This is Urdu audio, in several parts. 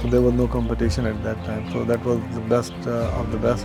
So there was no competition at that time. So that was the best of the best.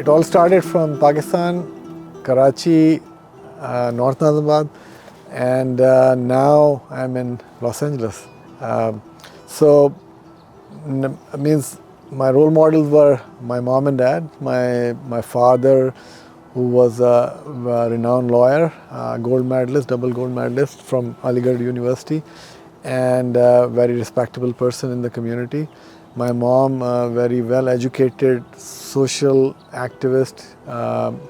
It all started from Pakistan, Karachi, North Nazabad, and now I'm in Los Angeles. So means my role models were my mom and dad, my father, who was a renowned lawyer, gold medalist, double gold medalist from Aligarh University, and a very respectable person in the community. My mom, very well educated, social activist,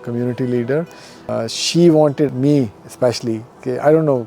community leader. She wanted me especially, I don't know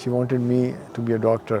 she wanted me to be a doctor.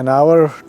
an hour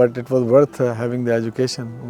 but it was worth having the education.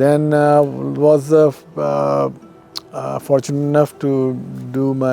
Then was fortunate enough to do my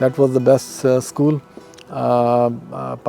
that was the best school.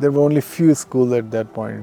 there were only few schools at that point.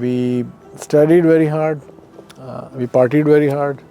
we studied very hard, we partied very hard.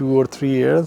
2 or 3 years,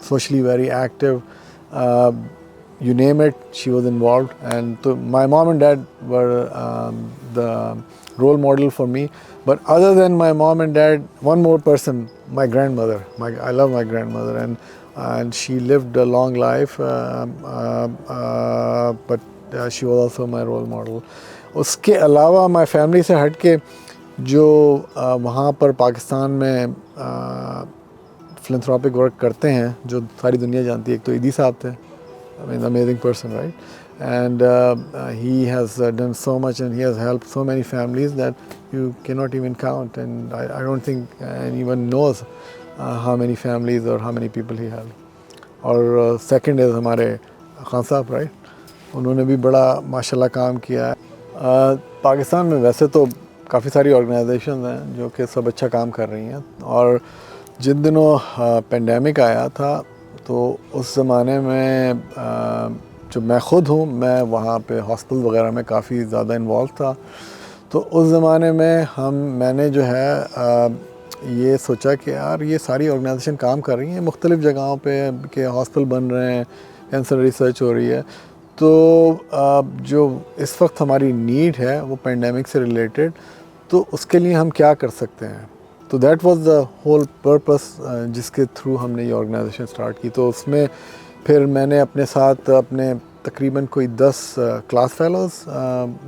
socially very active, you name it, she was involved. And so my mom and dad were the role model for me. But other than my mom and dad, one more person, my grandmother. I love my grandmother, and and she lived a long life, but she was also my role model. اس کے علاوہ my family سے ہٹ کے جو وہاں پر پاکستان میں فلنتھراپک ورک کرتے ہیں جو ساری دنیا جانتی ہے، ایک تو ایدی صاحب تھے، I mean amazing person, right? And he has done so much, and he has helped so many families that you cannot even count, and I don't think anyone knows how many families or how many people he helped. اور second is ہمارے خان صاحب، right? انہوں نے بھی بڑا ماشاءاللہ کام کیا ہے. پاکستان میں ویسے تو کافی ساری آرگنائزیشنز ہیں جو کہ سب اچھا کام کر رہی ہیں، اور جن دنوں پینڈیمک آیا تھا تو اس زمانے میں جو میں خود ہوں، میں وہاں پہ ہاسپٹل وغیرہ میں کافی زیادہ انوالو تھا. تو اس زمانے میں میں نے جو ہے یہ سوچا کہ یار یہ ساری آرگنائزیشن کام کر رہی ہیں مختلف جگہوں پہ کہ ہاسپٹل بن رہے ہیں، کینسر ریسرچ ہو رہی ہے، تو جو اس وقت ہماری نیڈ ہے وہ پینڈیمک سے ریلیٹڈ، تو اس کے لیے ہم کیا کر سکتے ہیں. تو that was the whole purpose جس کے تھرو ہم نے یہ آرگنائزیشن اسٹارٹ کی. تو اس میں پھر میں نے اپنے ساتھ اپنے تقریباً کوئی 10 class fellows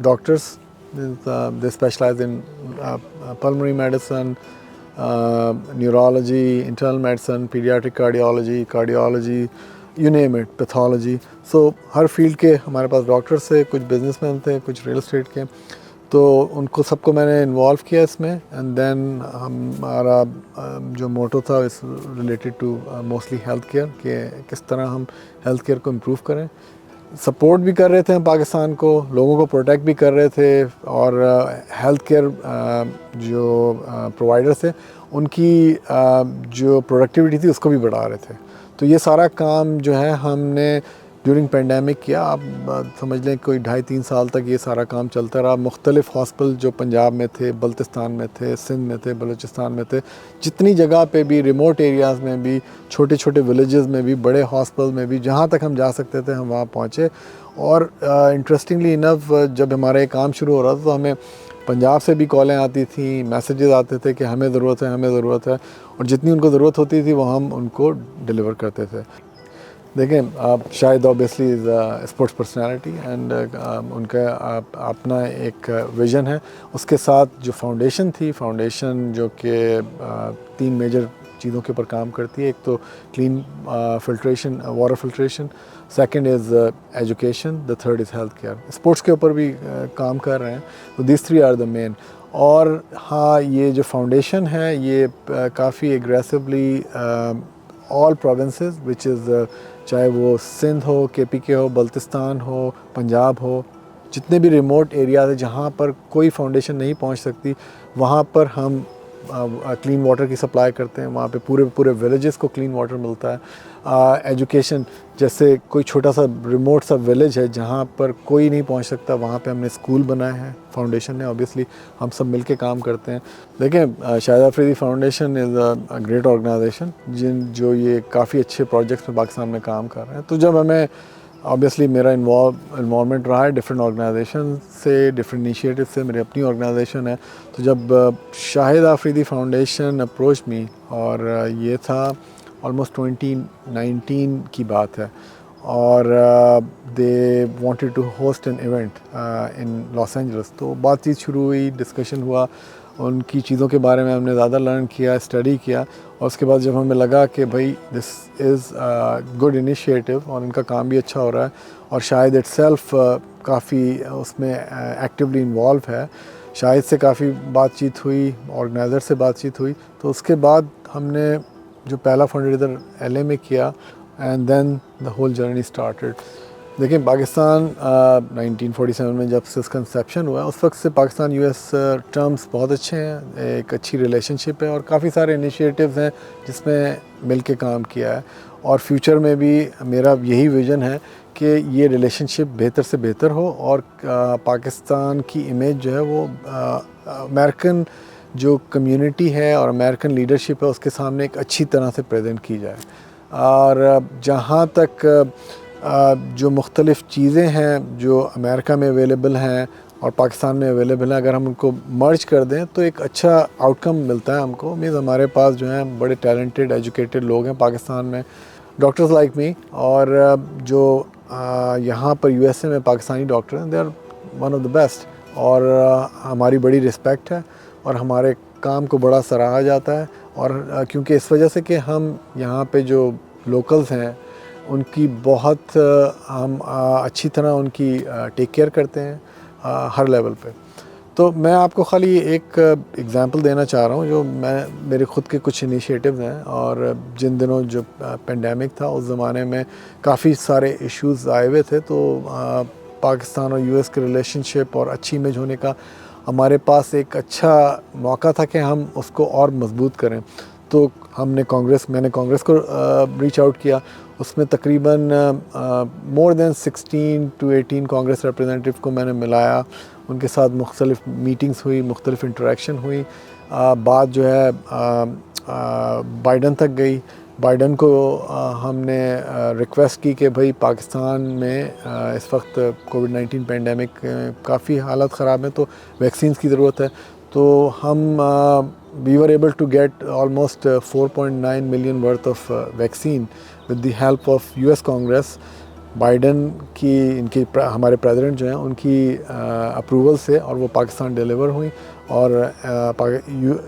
doctors, they specialise in pulmonary medicine, neurology, internal medicine, paediatric cardiology, you name it, pathology. So ہر فیلڈ کے ہمارے پاس ڈاکٹرس تھے، کچھ بزنس مین تھے، کچھ ریئل اسٹیٹ کے، تو ان کو سب کو میں نے انوالو کیا اس میں. اینڈ دین ہمارا جو موٹو تھا اس related to mostly health care, کہ کس طرح ہم ہیلتھ کیئر کو امپروو کریں. سپورٹ بھی کر رہے تھے ہم پاکستان کو، لوگوں کو پروٹیکٹ بھی کر رہے تھے، اور ہیلتھ کیئر جو پرووائڈر تھے ان کی جو پروڈکٹیوٹی تھی اس کو بھی بڑھا رہے تھے. تو یہ سارا کام جو ہے ہم نے ڈیورنگ پینڈیمک کیا. آپ سمجھ لیں کوئی 2.5-3 سال تک یہ سارا کام چلتا رہا. مختلف ہاسپٹل جو پنجاب میں تھے، بلتستان میں تھے، سندھ میں تھے، بلوچستان میں تھے، جتنی جگہ پہ بھی، ریموٹ ایریاز میں بھی، چھوٹے چھوٹے ولیجز میں بھی، بڑے ہاسپٹل میں بھی، جہاں تک ہم جا سکتے تھے ہم وہاں پہنچے. اور انٹرسٹنگلی انف جب ہمارا یہ کام شروع ہو رہا تھا تو ہمیں پنجاب سے بھی کالیں آتی تھیں، میسیجز آتے تھے کہ ہمیں ضرورت ہے، ہمیں ضرورت ہے، اور جتنی ان کو ضرورت ہوتی تھی وہ ہم ان کو ڈیلیور کرتے تھے. دیکھیں آپ Shahid obviously is sports personality, and ان کا اپنا ایک ویژن ہے. اس کے ساتھ جو فاؤنڈیشن تھی، فاؤنڈیشن جو کہ 3 میجر چیزوں کے اوپر کام کرتی ہے. ایک تو clean filtration, water filtration, second is education, the third is health care. Sports کے اوپر بھی کام کر رہے ہیں. تو دیز 3 آر دا مین. اور ہاں یہ جو فاؤنڈیشن ہے یہ کافی ایگریسولی آل پروونسز وچ از، چاہے وہ سندھ ہو، KPK ہو، بلتستان ہو، پنجاب ہو، جتنے بھی ریموٹ ایریاز ہیں جہاں پر کوئی فاؤنڈیشن نہیں پہنچ سکتی، وہاں پر ہم کلین واٹر کی سپلائی کرتے ہیں. وہاں پہ پورے ولیجز کو کلین واٹر ملتا ہے. ایجوکیشن، جیسے کوئی چھوٹا سا ریموٹ سا ولیج ہے جہاں پر کوئی نہیں پہنچ سکتا، وہاں پہ ہم نے اسکول بنائے ہیں فاؤنڈیشن نے. اوبیسلی ہم سب مل کے کام کرتے ہیں. دیکھیں Shahid Afridi Foundation is a great organisation جو یہ کافی اچھے پروجیکٹس میں پاکستان میں کام کر رہے ہیں. تو جب ہمیں اوبیسلی میرا انوالومنٹ رہا ہے ڈفرینٹ آرگنائزیشن سے، ڈفرینٹ انیشیٹو سے، میری اپنی آرگنائزیشن ہے. تو جب Shahid Afridi foundation approach me, اور یہ تھا آلموسٹ 2019 کی بات ہے، اور they wanted to host an event in Los Angeles. تو بات چیت شروع ہوئی، ڈسکشن ہوا، ان کی چیزوں کے بارے میں ہم نے زیادہ لرن کیا، اسٹڈی کیا. اور اس کے بعد جب ہمیں لگا کہ بھائی دس از گڈ انیشیٹو اور ان کا کام بھی اچھا ہو رہا ہے، اور شاہد اٹ سیلف کافی اس میں ایکٹیولی انوالو ہے، شاہد سے کافی بات چیت ہوئی، آرگنائزر سے بات چیت ہوئی. تو اس کے بعد ہم نے جو پہلا فنڈ ریزر LA میں کیا، and then the whole journey started. دیکھیں پاکستان 1947 میں جب سے اس کا انسیپشن ہوا، اس وقت سے پاکستان US ٹرمز بہت اچھے ہیں، ایک اچھی ریلیشن شپ ہے، اور کافی سارے انیشیٹیوز ہیں جس میں مل کے کام کیا ہے. اور فیوچر میں بھی میرا یہی ویژن ہے کہ یہ ریلیشن شپ بہتر سے بہتر ہو، اور پاکستان کی امیج جو ہے وہ امریکن جو کمیونٹی ہے اور امریکن لیڈرشپ ہے اس کے سامنے ایک اچھی طرح سے پریزنٹ کی جائے. اور جہاں تک جو مختلف چیزیں ہیں جو امریکہ میں اویلیبل ہیں اور پاکستان میں اویلیبل ہیں، اگر ہم ان کو مرج کر دیں تو ایک اچھا آؤٹ کم ملتا ہے ہم کو. مینز ہمارے پاس جو ہیں بڑے ٹیلنٹڈ ایجوکیٹڈ لوگ ہیں پاکستان میں، ڈاکٹرز لائک می, اور جو یہاں پر یو ایس اے میں پاکستانی ڈاکٹر ہیں, they are one of the best, اور ہماری بڑی رسپیکٹ ہے اور ہمارے کام کو بڑا سراہا جاتا ہے. اور کیونکہ اس وجہ سے کہ ہم یہاں پہ جو لوکلز ہیں ان کی بہت ہم اچھی طرح ان کی ٹیک کیئر کرتے ہیں ہر لیول پہ. تو میں آپ کو خالی ایک ایگزامپل دینا چاہ رہا ہوں, جو میرے خود کے کچھ انیشیٹیوز ہیں, اور جن دنوں جو پینڈیمک تھا اس زمانے میں کافی سارے ایشوز آئے ہوئے تھے, تو پاکستان اور یو ایس کے ریلیشن شپ اور اچھی امیج ہونے کا ہمارے پاس ایک اچھا موقع تھا کہ ہم اس کو اور مضبوط کریں. تو میں نے کانگریس کو ریچ آؤٹ کیا. اس میں تقریباً مور دین 16 to 18 کانگریس ریپرزینٹیو کو میں نے ملایا, ان کے ساتھ مختلف میٹنگز ہوئی, مختلف انٹریکشن ہوئی. بات جو ہے بائیڈن تک گئی. بائیڈن کو ہم نے ریکویسٹ کی کہ بھائی پاکستان میں اس وقت کووڈ-19 پینڈیمک کافی حالت خراب ہے, تو ویکسینز کی ضرورت ہے. تو ہم we were able to get almost 4.9 million worth of vaccine with the help of US Congress. Biden کی ہمارے پریزیڈنٹ جو ہیں ان کی اپروول سے, اور وہ پاکستان ڈیلیور ہوئیں, اور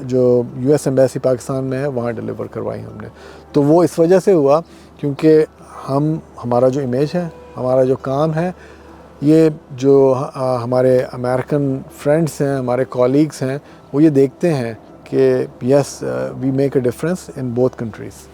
جو یو ایس ایمبیسی پاکستان میں ہے وہاں ڈیلیور کروائی ہم نے. تو وہ اس وجہ سے ہوا کیونکہ ہمارا جو امیج ہے, ہمارا جو کام ہے, یہ جو ہمارے امریکن فرینڈس ہیں, ہمارے کولیگز ہیں, وہ یہ دیکھتے ہیں کہ yes we make a difference in both countries.